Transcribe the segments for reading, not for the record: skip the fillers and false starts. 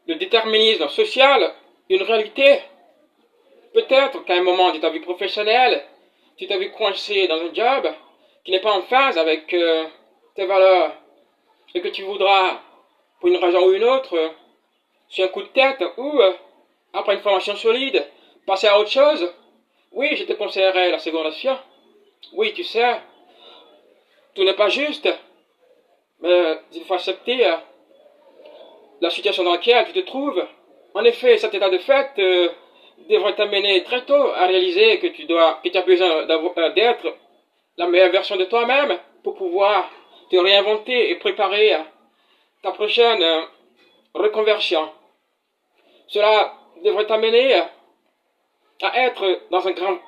le déterminisme social une réalité. Peut-être qu'à un moment de ta vie professionnelle, tu t'as vu coincé dans un job qui n'est pas en phase avec tes valeurs et que tu voudras, pour une raison ou une autre, sur un coup de tête ou après une formation solide, passer à autre chose. Oui, je te conseillerais la seconde option. Oui, tu sais, tout n'est pas juste, mais il faut accepter la situation dans laquelle tu te trouves. En effet, cet état de fait devrait t'amener très tôt à réaliser que tu as besoin d'être la meilleure version de toi-même pour pouvoir te réinventer et préparer ta prochaine reconversion. Cela devrait t'amener à être dans un grand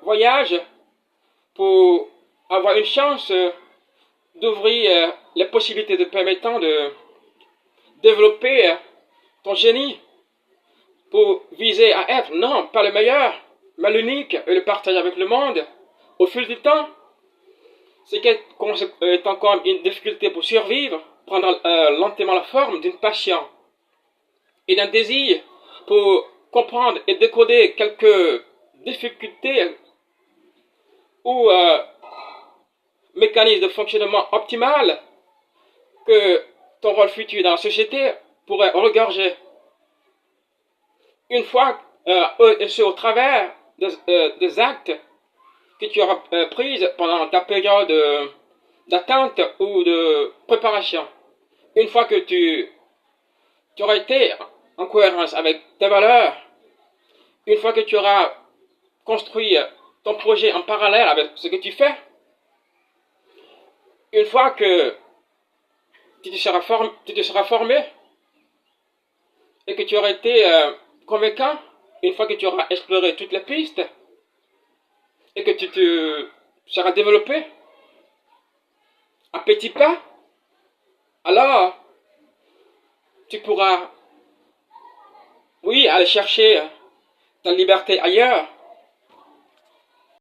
voyage pour avoir une chance d'ouvrir les possibilités te permettant de développer ton génie pour viser à être, non, pas le meilleur, mais l'unique et le partager avec le monde. Au fil du temps, ce qui est encore une difficulté pour survivre prendra lentement la forme d'une passion et d'un désir pour comprendre et décoder quelques difficultés ou mécanismes de fonctionnement optimal que ton rôle futur dans la société pourrait regorger. Une fois, et ce au travers des actes que tu auras pris pendant ta période d'attente ou de préparation. Une fois que tu auras été en cohérence avec tes valeurs, une fois que tu auras construit ton projet en parallèle avec ce que tu fais, une fois que tu te seras formé et que tu auras été convaincant, une fois que tu auras exploré toutes les pistes et que tu te seras développé à petits pas, alors tu pourras, oui, aller chercher ta liberté ailleurs